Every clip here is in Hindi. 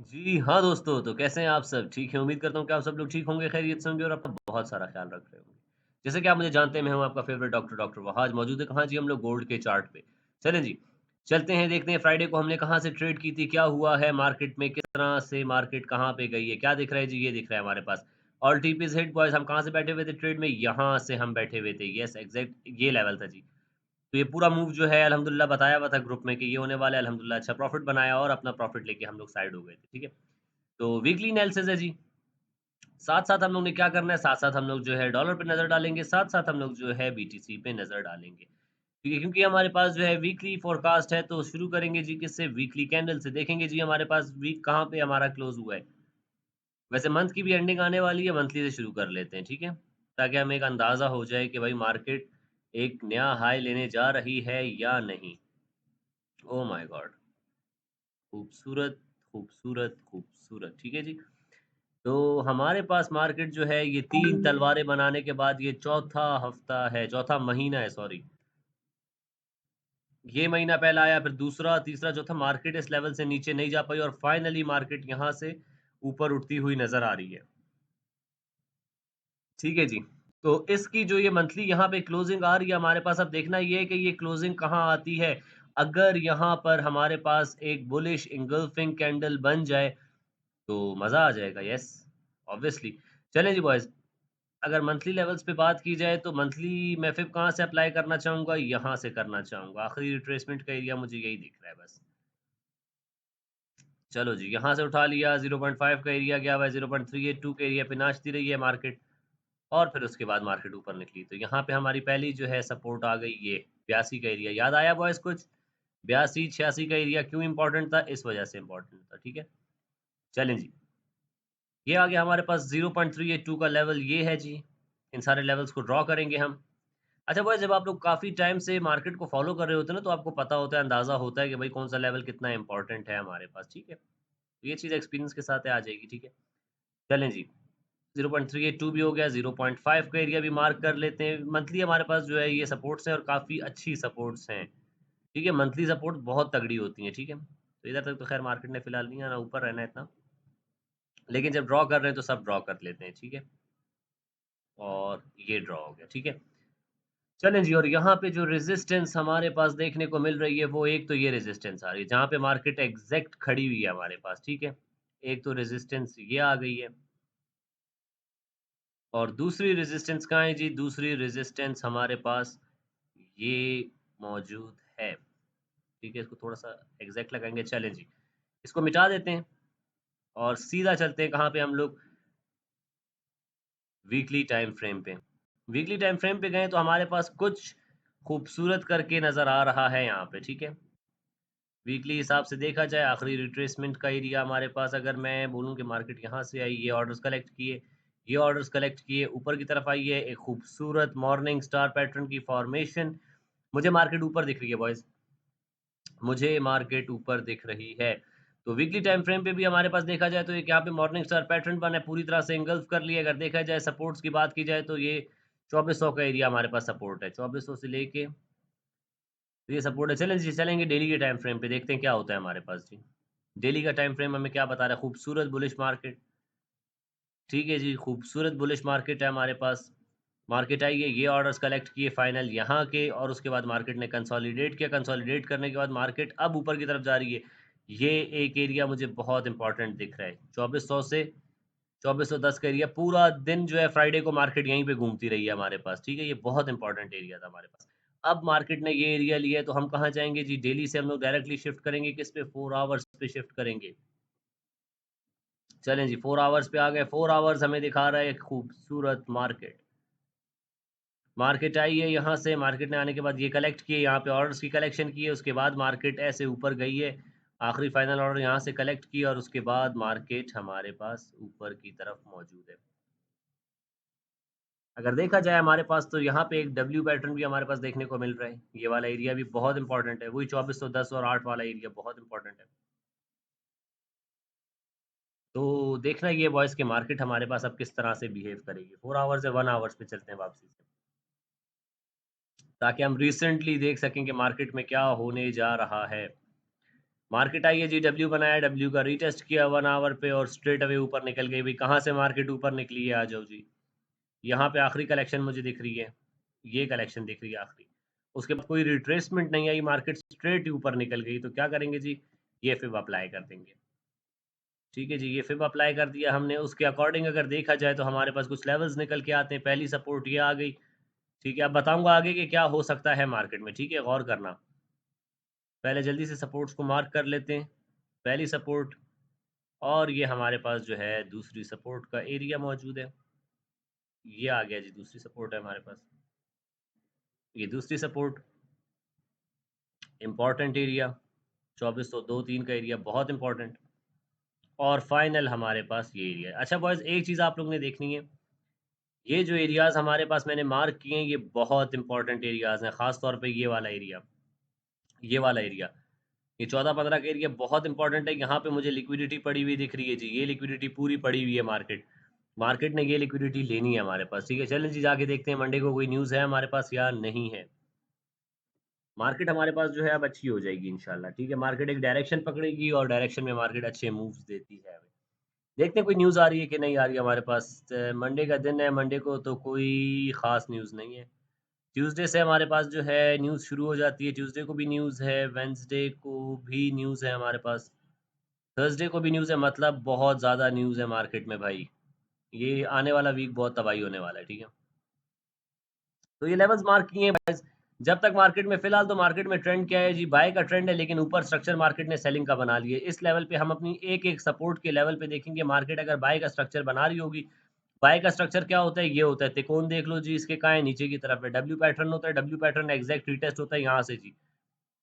जी हाँ, दोस्तों, तो कैसे हैं आप सब? ठीक हैं, उम्मीद करता हूँ कि आप सब लोग ठीक होंगे, खैरियत से होंगे और अपना बहुत सारा ख़्याल रख रहे होंगे। जैसे कि आप मुझे जानते हैं, मैं हूँ आपका फ़ेवरेट डॉक्टर वहाज, मौजूद है कहाँ जी? हम लोग गोल्ड के चार्ट पे। चलें जी, चलते हैं, देखते हैं फ्राइडे को हमने कहाँ से ट्रेड की थी, क्या हुआ है मार्केट में, किस तरह से मार्केट कहाँ पे गई है, क्या दिख रहा है जी? ये दिख रहा है हमारे पास। ऑल टीपीज़ हिट बॉयज़, हम कहाँ से बैठे हुए थे ट्रेड में? यहाँ से हम बैठे हुए थे। येस, एग्ज़ैक्ट ये लेवल था जी। तो ये पूरा मूव जो है अल्हम्दुलिल्लाह बताया हुआ था ग्रुप में कि ये होने वाला है, अल्हम्दुलिल्लाह अच्छा प्रॉफ़िट बनाया और अपना प्रॉफ़िट लेके हम लोग साइड हो गए थे, ठीक है? तो वीकली एनालिसिस है जी। साथ-साथ हम लोग ने क्या करना है, साथ-साथ हम लोग जो है डॉलर पे नज़र डालेंगे, साथ-साथ हम लोग जो है बीटीसी पे नज़र डालेंगे। ठीक है, क्योंकि हमारे पास जो है वीकली फ़ोरकास्ट है, तो शुरू करेंगे जी किससे? वीकली कैंडल से। देखेंगे जी हमारे पास वीक कहाँ पे हमारा क्लोज़ हुआ है। वैसे मंथ की भी एंडिंग आने वाली है, मंथली से शुरू कर लेते हैं, ठीक है? ताकि हमें एक अंदाज़ा हो जाए कि भाई मार्केट एक नया हाई लेने जा रही है या नहीं। Oh my God! खूबसूरत, खूबसूरत, खूबसूरत। ठीक है जी। तो हमारे पास मार्केट जो है ये 3 तलवारें बनाने के बाद ये चौथा हफ्ता है, चौथा महीना है सॉरी। ये महीना पहला आया, फिर दूसरा, तीसरा, चौथा मार्केट इस लेवल से नीचे नहीं जा पाई और फाइनली मार्केट यहाँ से ऊपर उठती हुई नज़र आ रही है। ठीक है जी। तो इसकी जो ये मंथली यहाँ पे क्लोज़िंग आ रही है हमारे पास, अब देखना ये है कि ये क्लोज़िंग कहाँ आती है। अगर यहाँ पर हमारे पास एक बुलिश एंगल्फिंग कैंडल बन जाए, तो मज़ा आ जाएगा, येस, ऑब्वियसली। चलें जी बॉयज़। अगर मंथली लेवल्स पे बात की जाए तो मंथली मैं फिर कहाँ से अप्लाई करना चाहूँगा? यहाँ से करना चाहूँगा। आखिरी रिट्रेसमेंट का एरिया मुझे यही दिख रहा है बस। चलो जी, यहाँ से उठा लिया, 0.5 का एरिया गया हुआ है, 0.382 के एरिया पे नाचती रही है मार्केट और फिर उसके बाद मार्केट ऊपर निकली। तो यहाँ पे हमारी पहली जो है सपोर्ट आ गई ये 82 का एरिया। याद आया बॉयज़ कुछ? 82-86 का एरिया क्यों इम्पोर्टेंट था? इस वजह से इम्पोर्टेंट था, ठीक है? चलें जी। ये आ गया हमारे पास 0.382 का लेवल ये है जी। इन सारे लेवल्स को ड्रॉ करेंगे हम। अच्छा बॉय जब आप लोग काफ़ी टाइम से मार्केट को फ़ॉलो कर रहे होते हैं ना, तो आपको पता होता है, अंदाज़ा होता है कि भाई कौन-सा लेवल कितना इम्पोर्टेंट है हमारे पास, ठीक है? तो ये चीज़ एक्सपीरियंस के साथ आ जाएगी, ठीक है? चलें जी, 0.382 भी हो गया, 0.5 का एरिया भी मार्क कर लेते हैं। मंथली हमारे पास जो है ये सपोर्ट्स हैं और काफ़ी अच्छी सपोर्ट्स हैं, ठीक है? मंथली सपोर्ट बहुत तगड़ी होती हैं, ठीक है? तो इधर तक तो ख़ैर मार्केट ने फिलहाल नहीं आना, ऊपर रहना है इतना। लेकिन जब ड्रॉ कर रहे हैं तो सब ड्रॉ कर लेते हैं, ठीक है? और ये ड्रॉ हो गया, ठीक है? चलें जी और यहाँ पे जो रेज़िस्टेंस हमारे पास देखने को मिल रही है, वो एक तो ये रेज़िस्टेंस आ रही है, जहाँ पे मार्केट एग्ज़ैक्ट खड़ी हुई है हमारे पास, ठीक है? एक तो रेज़िस्टेंस ये आ गई है और दूसरी रेज़िस्टेंस कहाँ है जी? दूसरी रेज़िस्टेंस हमारे पास ये मौजूद है, ठीक है? इसको थोड़ा-सा एग्ज़ैक्ट लगाएँगे, चलें जी। इसको मिटा देते हैं और सीधा चलते हैं कहाँ पे हम लोग? वीकली टाइम फ्रेम पे। वीकली टाइम फ्रेम पे गए तो हमारे पास कुछ खूबसूरत करके नज़र आ रहा है यहाँ पे, ठीक है? वीकली हिसाब से देखा जाए आखिरी रिट्रेसमेंट का एरिया हमारे पास, अगर मैं बोलूँ कि मार्केट यहाँ से आई, ये ऑर्डर्स कलेक्ट किए, ये ऑर्डर्स कलेक्ट किए, ऊपर की तरफ आई है, एक खूबसूरत मॉर्निंग स्टार पैटर्न की फॉर्मेशन। मुझे मार्केट ऊपर दिख रही है बॉयज़, मुझे मार्केट ऊपर दिख रही है। तो वीकली टाइम फ्रेम पे भी हमारे पास देखा जाए तो एक यहाँ पे मॉर्निंग स्टार पैटर्न बना है, पूरी तरह से एंगल्फ कर लिया। अगर देखा जाए सपोर्ट्स की बात की जाए तो ये 2400 का एरिया हमारे पास सपोर्ट है। 2400 से लेके तो ये सपोर्ट है। चलें जी, चलेंगे डेली के टाइम फ्रेम पे, देखते हैं क्या होता है हमारे पास जी। डेली का टाइम फ्रेम हमें क्या बता रहा है? खूबसूरत बुलिश मार्केट, ठीक है जी, खूबसूरत बुलिश मार्केट है हमारे पास। मार्केट आई है, ये ऑर्डर्स कलेक्ट किए फाइनल यहाँ के और उसके बाद मार्केट ने कंसोलिडेट किया, कंसोलिडेट करने के बाद मार्केट अब ऊपर की तरफ जा रही है। ये एक एरिया मुझे बहुत इंपॉर्टेंट दिख रहा है। 2400 से 2410 का एरिया, पूरा दिन जो है फ्राइडे को मार्केट यहीं पे घूमती रही है हमारे पास, ठीक है? ये बहुत इंपॉर्टेंट एरिया था हमारे पास। अब मार्केट ने ये एरिया लिया है तो हम कहाँ जाएँगे जी? डेली से हम लोग डायरेक्टली शिफ्ट करेंगे किस पे? 4 आवर्स पे शिफ्ट करेंगे। चलें जी 4 आवर्स पे आ गए, 4 आवर्स हमें दिखा रहा है एक खूबसूरत मार्केट। मार्केट आई है यहाँ से, मार्केट ने आने के बाद ये कलेक्ट किए, यहाँ पे ऑर्डर्स की कलेक्शन की है, उसके बाद मार्केट ऐसे ऊपर गई है। आखिरी फाइनल ऑर्डर यहाँ से कलेक्ट किया और उसके बाद मार्केट हमारे पास ऊपर की तरफ मौजूद है। अगर देखा जाए हमारे पास तो यहाँ पे एक डब्ल्यू पैटर्न भी हमारे पास देखने को मिल रहा है। ये वाला एरिया भी बहुत इंपॉर्टेंट है, वही 2410 और 8 वाला एरिया बहुत इंपॉर्टेंट है। तो देखना ये बॉयज़ कि मार्केट हमारे पास अब किस तरह से बिहेव करेगी। 4 आवर्स या 1 आवर्स पे चलते हैं वापसी से, ताकि हम रिसेंटली देख सकें कि मार्केट में क्या होने जा रहा है। मार्केट आई है जी, डब्ल्यू बनाया, डब्ल्यू का रीटेस्ट किया 1 आवर पे और स्ट्रेट अवे ऊपर निकल गई। भाई कहाँ से मार्केट ऊपर निकली है, आ जाओ जी। यहाँ पे आखिरी कलेक्शन मुझे दिख रही है, ये कलेक्शन दिख रही है आखिरी। उसके बाद कोई रिट्रेसमेंट नहीं आई, मार्केट स्ट्रेट ही ऊपर निकल गई, तो क्या करेंगे जी, ये फिब अप्लाई कर देंगे। ठीक है जी, ये फिब अप्लाई कर दिया हमने। उसके अकॉर्डिंग अगर देखा जाए तो हमारे पास कुछ लेवल्स निकल के आते हैं। पहली सपोर्ट ये आ गई, ठीक है। अब बताऊँगा आगे कि क्या हो सकता है मार्केट में, ठीक है, गौर करना। पहले जल्दी से सपोर्ट्स को मार्क कर लेते हैं। पहली सपोर्ट, और ये हमारे पास जो है दूसरी सपोर्ट का एरिया मौजूद है। ये आ गया जी, दूसरी सपोर्ट है हमारे पास। ये दूसरी सपोर्ट, इम्पोर्टेंट एरिया 2402-3 का एरिया, बहुत इम्पोर्टेंट। और फाइनल हमारे पास ये एरिया। अच्छा बॉयज़, एक चीज़ आप लोग ने देखनी है, ये जो एरियाज़ हमारे पास मैंने मार्क किए हैं, ये बहुत इम्पोर्टेंट एरियाज़ हैं, ख़ास तौर पे ये वाला एरिया, ये वाला एरिया। ये 14-15 का एरिया बहुत इंपॉर्टेंट है। यहाँ पे मुझे लिक्विडिटी पड़ी हुई दिख रही है जी, ये लिक्विडिटी पूरी पड़ी हुई है। मार्केट ने ये लिक्विडिटी लेनी है हमारे पास, ठीक है। चलें जी, जाके देखते हैं मंडे को कोई न्यूज़ है हमारे पास या नहीं है। मार्केट हमारे पास जो है अब अच्छी हो जाएगी इंशाल्लाह, ठीक है। मार्केट एक डायरेक्शन पकड़ेगी और डायरेक्शन में मार्केट अच्छे मूव्स देती है। देखते हैं कोई न्यूज़ आ रही है कि नहीं आ रही है हमारे पास। मंडे का दिन है, मंडे को तो कोई ख़ास न्यूज़ नहीं है। ट्यूसडे से हमारे पास जो है न्यूज़ शुरू हो जाती है। ट्यूसडे को भी न्यूज़ है, वेडनेसडे को भी न्यूज़ है हमारे पास, थर्सडे को भी न्यूज़ है। मतलब बहुत ज़्यादा न्यूज़ है मार्केट में भाई। ये आने वाला वीक बहुत तबाही होने वाला है, ठीक है। तो ये लेवल्स मार्क किए हैं गाइस। जब तक मार्केट में फ़िलहाल तो मार्केट में ट्रेंड क्या है जी, बाय का ट्रेंड है, लेकिन ऊपर स्ट्रक्चर मार्केट ने सेलिंग का बना लिया है। इस लेवल पे हम अपनी एक-एक सपोर्ट के लेवल पे देखेंगे, मार्केट अगर बाय का स्ट्रक्चर बना रही होगी। बाय का स्ट्रक्चर क्या होता है? ये होता है त्रिकोण, देख लो जी, इसके कहाँ है, नीचे की तरफ है। डब्ल्यू पैटर्न होता है, डब्ल्यू पैटर्न एग्ज़ैक्ट रीटेस्ट होता है यहाँ से जी।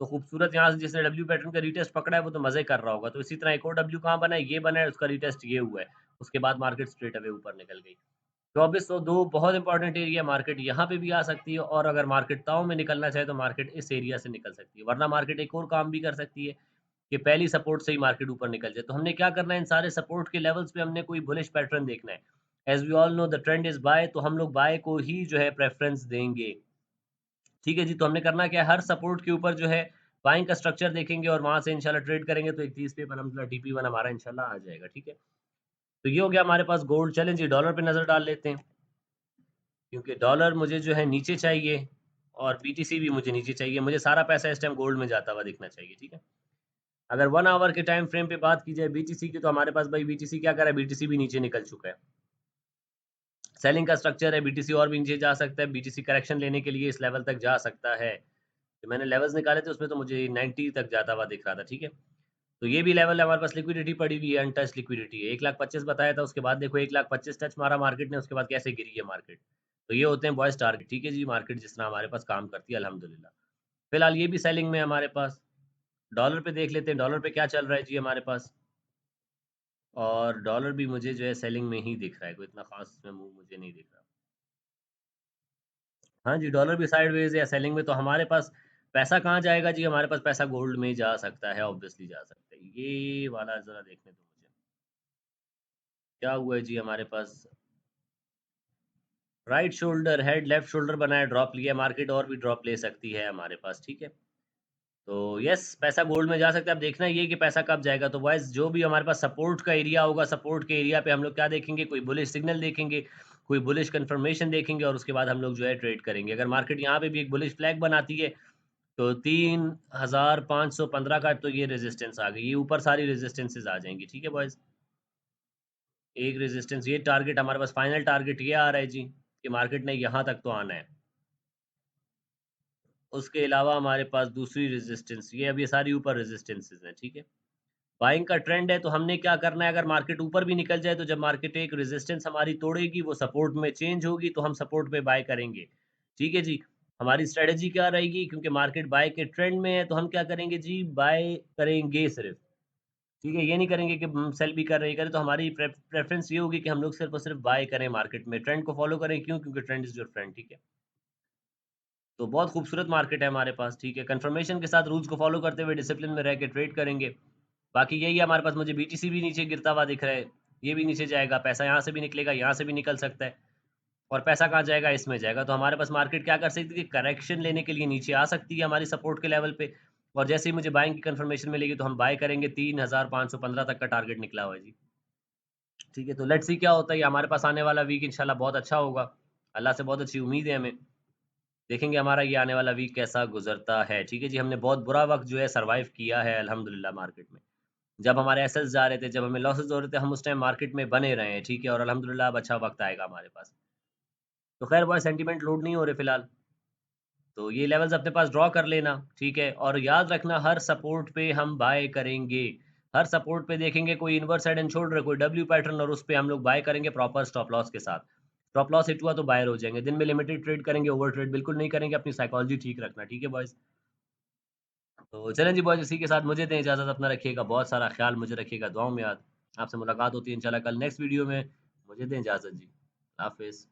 तो खूबसूरत यहाँ से जिसने डब्ल्यू पैटर्न का रीटेस्ट पकड़ा है वो तो मज़े कर रहा होगा। तो इसी तरह एक और डब्ल्यू कहाँ बना है? ये बना है, उसका रीटेस्ट ये हुआ है। उसके बाद मार्केट स्ट्रेट अवे ऊपर निकल गई। 2402 बहुत इंपॉर्टेंट एरिया, मार्केट यहाँ पे भी आ सकती है, और अगर मार्केट ताऊ में निकलना चाहे तो मार्केट इस एरिया से निकल सकती है। वरना मार्केट एक और काम भी कर सकती है कि पहली सपोर्ट से ही मार्केट ऊपर निकल जाए। तो हमने क्या करना है, इन सारे सपोर्ट के लेवल्स पे हमने कोई बुलिश पैटर्न देखना है। As we all know the trend is buy, तो हम लोग बाय को ही जो है प्रेफ़रेंस देंगे। ठीक है जी, तो हमने करना क्या है, हर सपोर्ट के ऊपर जो है बाइंग का स्ट्रक्चर देखेंगे और वहाँ से इंशाल्लाह ट्रेड करेंगे, तो 31 पे अलहमदुलिल्लाह TP1 हमारा इंशाल्लाह आ जाएगा, ठीक है। तो ये हो गया हमारे पास गोल्ड। चलें जी, डॉलर पे नज़र डाल लेते हैं, क्योंकि डॉलर मुझे जो है नीचे चाहिए और BTC भी मुझे नीचे चाहिए। मुझे सारा पैसा इस टाइम गोल्ड में जाता हुआ दिखना चाहिए, ठीक है। अगर 1 आवर के टाइम फ्रेम पे बात की जाए BTC की, तो हमारे पास भाई BTC क्या कर रहा है, BTC भी नीचे निकल चुका है। सेलिंग का स्ट्रक्चर है, BTC और भी नीचे जा सकता है, BTC करेक्शन लेने के लिए इस लेवल तक जा सकता है। तो मैंने लेवल्स निकाले थे, उसमें तो मुझे 90 तक जाता हुआ दिख रहा था, ठीक है। तो ये भी लेवल है हमारे पास, लिक्विडिटी पड़ी हुई है, अनटच्ड लिक्विडिटी है। 1,25,000 बताया था, उसके बाद देखो 1,25,000 टच मारा मार्केट ने, उसके बाद कैसे गिरी है मार्केट। तो ये होते हैं बॉयज़ टारगेट, ठीक है जी। मार्केट जिस तरह हमारे पास काम करती है अल्हम्दुलिल्लाह। फिलहाल ये भी सेलिंग में है हमारे पास। डॉलर पे देख लेते हैं, डॉलर पे क्या चल रहा है जी हमारे पास। और डॉलर भी मुझे जो है सेलिंग में ही दिख रहा है, कोई इतना ख़ास इसमें मूव मुझे नहीं दिख रहा। हाँ जी, डॉलर भी साइडवेज़ या सेलिंग में, तो हमारे पास पैसा कहाँ जाएगा जी, हमारे पास पैसा गोल्ड में जा सकता है, ऑब्वियसली जा सकता है। ये वाला ज़रा देखने दो मुझे। क्या हुआ है जी हमारे पास, right shoulder head, left shoulder बनाया, ड्रॉप लिया मार्केट, और भी ड्रॉप ले सकती है हमारे पास, ठीक है। तो यस, पैसा गोल्ड में जा सकता है। अब देखना ये कि पैसा कब जाएगा। तो बॉयज़, जो भी हमारे पास सपोर्ट का एरिया होगा, सपोर्ट के एरिया पे हम लोग क्या देखेंगे, कोई बुलिश सिग्नल देखेंगे, कोई बुलिश कंफर्मेशन देखेंगे, और उसके बाद हम लोग जो है ट्रेड करेंगे। अगर मार्केट यहाँ पे भी एक बुलिश फ्लैग बनाती है, तो 3515 का तो ये रेजिस्टेंस आ गई, ये ऊपर सारी रेजिस्टेंसेस आ जाएंगी, ठीक है बॉयज़। एक रेजिस्टेंस, ये टारगेट हमारे पास, फाइनल टारगेट ये आ रहा है जी, कि मार्केट ने यहाँ तक तो आना है। उसके अलावा हमारे पास दूसरी रेजिस्टेंस, ये अब ये सारी ऊपर रेजिस्टेंसेस हैं, ठीक है। बाइंग का ट्रेंड है, तो हमने क्या करना है, अगर मार्केट ऊपर भी निकल जाए, तो जब मार्केट एक रेजिस्टेंस हमारी तोड़ेगी, वो सपोर्ट में चेंज होगी, तो हम सपोर्ट पे बाय करेंगे, ठीक है जी। हमारी स्ट्रेटजी क्या रहेगी, क्योंकि मार्केट बाय के ट्रेंड में है, तो हम क्या करेंगे जी, बाय करेंगे सिर्फ, ठीक है। ये नहीं करेंगे कि सेल भी कर रहे करें। तो हमारी प्रेफरेंस ये होगी कि हम लोग सिर्फ और सिर्फ बाय करें मार्केट में, ट्रेंड को फॉलो करें। क्यों? क्योंकि ट्रेंड इज योर फ्रेंड, ठीक है। तो बहुत खूबसूरत मार्केट है हमारे पास, ठीक है। कंफर्मेशन के साथ रूल्स को फॉलो करते हुए डिसिप्लिन में रह के ट्रेड करेंगे। बाकी यही है हमारे पास। मुझे BTC भी नीचे गिरता हुआ दिख रहा है, ये भी नीचे जाएगा, पैसा यहाँ से भी निकलेगा, यहाँ से भी निकल सकता है। और पैसा कहाँ जाएगा, इसमें जाएगा। तो हमारे पास मार्केट क्या कर सकती है, करेक्शन लेने के लिए नीचे आ सकती है हमारी सपोर्ट के लेवल पे। और जैसे ही मुझे बाइंग की कंफर्मेशन मिलेगी तो हम बाय करेंगे। 3515 तक का टारगेट निकला हुआ है जी। ठीक है, तो लेट्स सी क्या होता है। ये हमारे पास आने वाला वीक इंशाल्लाह बहुत अच्छा होगा। अल्लाह से बहुत अच्छी उम्मीद है हमें। देखेंगे हमारा ये आने वाला वीक कैसा गुज़रता है। ठीक है जी, हमने बहुत बुरा वक़्त जो है सर्वाइव किया है अल्हम्दुलिल्लाह मार्केट में। जब हमारे एसेट्स जा रहे थे, जब हमें लॉसेस हो रहे थे, हम उस टाइम मार्केट में बने रहे हैं, ठीक है? और अल्हम्दुलिल्लाह अब अच्छा वक़्त आएगा हमारे पास। तो ख़ैर बॉय सेंटीमेंट लोड नहीं हो रहे फ़िलहाल। तो ये लेवल्स अपने पास ड्रॉ कर लेना, ठीक है? और याद रखना हर सपोर्ट पे हम बाय करेंगे। हर सपोर्ट पे देखेंगे कोई इनवर्स हेड एंड शोल्डर, कोई डब्ल्यू पैटर्न और उस पे हम लोग बाय करेंगे प्रॉपर स्टॉप लॉस के साथ। स्टॉप लॉस हिट हुआ तो बायर हो जाएँगे। दिन में लिमिटेड ट्रेड करेंगे, ओवर ट्रेड बिल्कुल नहीं करेंगे। अपनी साइकोलॉजी ठीक रखना, ठीक है बॉयज़? तो चलें जी बॉयज़, इसी के साथ मुझे दें इजाज़त। अपना रखिएगा बहुत सारा ख़्याल, मुझे रखिएगा दुआओं में याद। आपसे मुलाकात होती है इंशाल्लाह कल नेक्स्ट वीडियो में। मुझे दें इजाज़त जी। हाफ़िज़।